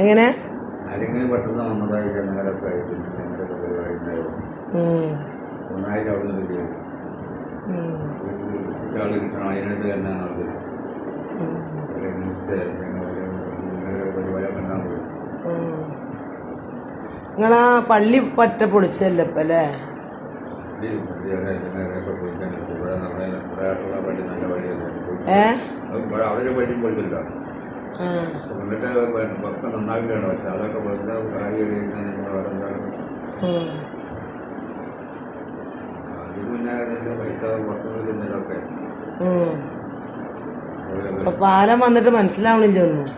എങ്ങനെ ആരെങ്കിലും പെട്ടെന്ന് വന്നതായി ജനങ്ങളൊക്കെ ആയിട്ട് പരിപാടി ഉണ്ടായിരുന്നു. ഒന്നായിട്ട് അവിടെ നിന്ന് കിട്ടിയത് കുട്ടികൾ കിട്ടണം അതിനായിട്ട് തന്നെ നടക്കുന്നത് പരിപാടിയൊക്കെ ഉണ്ടാകും. നിങ്ങളാ പള്ളി പറ്റ പൊളിച്ചല്ലേ ഇപ്പം അല്ലേ? അവരുടെ പള്ളിയും പൊളിച്ചില്ല. എന്നിട്ട് ഒക്കെ നന്നാക്കുകയാണ്. പക്ഷെ അതൊക്കെ വെറുതെ കാര്യം അത് പിന്നെ പൈസ വർഷങ്ങളിലൊക്കെ പാലം വന്നിട്ട് മനസ്സിലാവണില്ല ഒന്നും.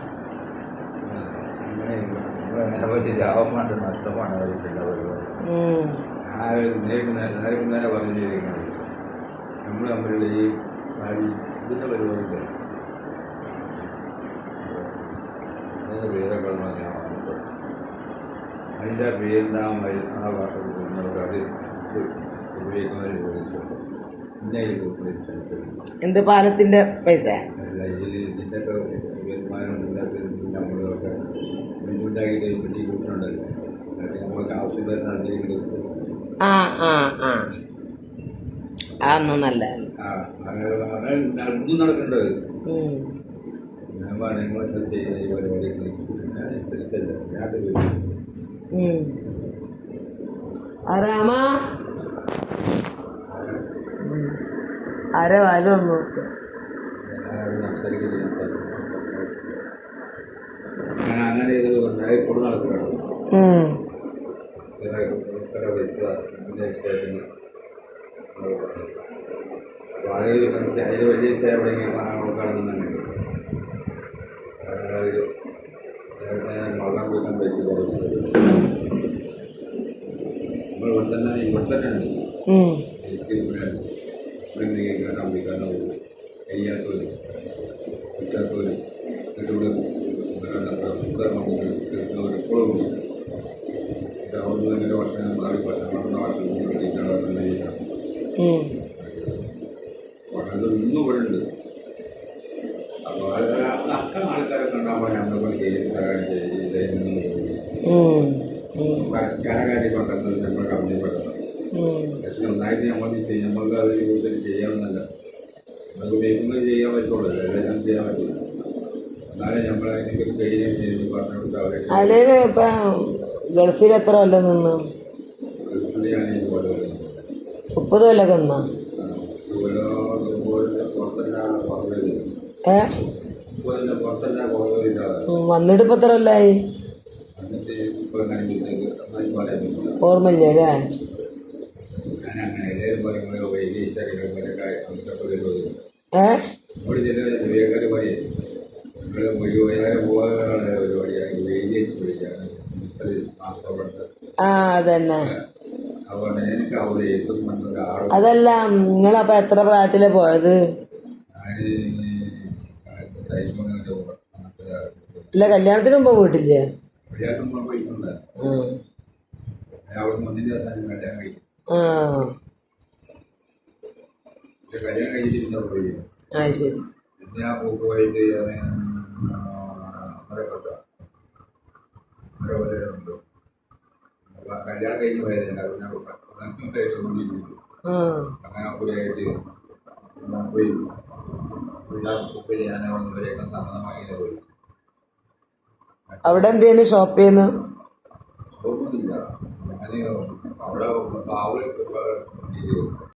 നമ്മളതിനെ പറ്റി ലാഭമാണ് നഷ്ടമാണ് നേരെ പറഞ്ഞു ചെയ്തിരിക്കുന്ന പൈസ നമ്മൾ തമ്മിലുള്ള ഈ ഇതിൻ്റെ പരിപാടിയില്ല. പേരൊക്കെ അതിൻ്റെ പേരിൻ്റെ ആ ഭാഷ അത് ഉപയോഗിക്കുന്നതിൽ ഉപയോഗിച്ചിട്ടുണ്ട്. പിന്നെ എന്ത് പാലത്തിൻ്റെ പൈസ അല്ല ഇതിൻ്റെയൊക്കെ വരുമാനം നമ്മളൊക്കെ ഉണ്ടാക്കിയിട്ട് പെട്ടി കൂട്ടുന്നുണ്ടല്ലോ. നമ്മൾക്ക് ആവശ്യം വരുന്ന എന്തെങ്കിലും അതൊന്നും നല്ല അങ്ങനെ നടന്നു നടക്കേണ്ടത്. ഞാൻ പറയുമ്പോൾ ചെയ്യുന്ന ഈ പരിപാടിയൊക്കെ ഇഷ്ടമല്ല. ആരാമ ആരെ വാലും ഒന്ന് നോക്കുക. അങ്ങനെ ഇത് ഉണ്ടായി കൊടു നടക്കുകയാണ്. ഇത്ര പൈസ ഇതിൻ്റെ വിഷയത്തിന് അപ്പോൾ അതൊരു മനസ്സിൽ അതിൽ വലിയ വിഷയം എവിടെയെങ്കിലും നോക്കുകയാണെന്നുണ്ടെങ്കിൽ വെള്ളം കുടിക്കാൻ പൈസ നമ്മൾ ഇവിടെ തന്നെ ഉണ്ട്. എനിക്ക് ഇവിടെ കയറാൻ വിളിക്കാനോ കഴിയാത്തവർ കിട്ടാത്തവർ എപ്പോഴും അവിടെ തന്നെ വർഷം 4 വർഷം 6 വർഷം അത് ഇന്നും ഇവിടെ ഉണ്ട്. അപ്പോൾ അത്തരം ആൾക്കാരൊക്കെ ഉണ്ടാകുമ്പോൾ നമ്മളെ ചെയ്ത് സഹായം കരകാരി കൊണ്ടുവന്നത് നമ്മൾ കമ്പനിപ്പെട്ടത്. പക്ഷെ ഒന്നായിട്ട് നമ്മൾക്ക് അവർ കൂടുതൽ ചെയ്യാമെന്നല്ല, നമുക്ക് ഉപയോഗിക്കുന്നത് ചെയ്യാൻ പറ്റുള്ളൂ, എല്ലാം ചെയ്യാൻ പറ്റില്ല. എന്നാലും നമ്മളതിനൊക്കെ കയ്യിലെ ചെയ്ത് പറഞ്ഞു കൊടുത്ത് അവരെ ഇപ്പം ഗൾഫിൽ എത്ര കൊല്ലം നിന്ന്? ഗൾഫിൽ ഞാൻ 30 കൊല്ലമൊക്കെ നിന്നാ? വന്നിട്ട് ഇപ്പം എത്ര കൊല്ലായി? ഓർമ്മയില്ലേ അല്ലേ? അതന്നെ. അതല്ല, നിങ്ങളപ്പോൾ എത്ര പ്രായത്തിലേ പോയത്? ഇല്ല, കല്യാണത്തിന് മുമ്പ് പോയിട്ടില്ലേ? ആ ശരി. കല്യാണം കഴിഞ്ഞ് പോയതല്ല, അങ്ങനെ കൂടിയായിട്ട് പോയി ഞാനവരെയൊക്കെ സമ്മതമായി പോയി. അവിടെ എന്തേലും ഷോപ്പ് ചെയ്യുന്നു? ഷോപ്പൊന്നുമില്ല, ഞാൻ അവിടെ പാവലൊക്കെ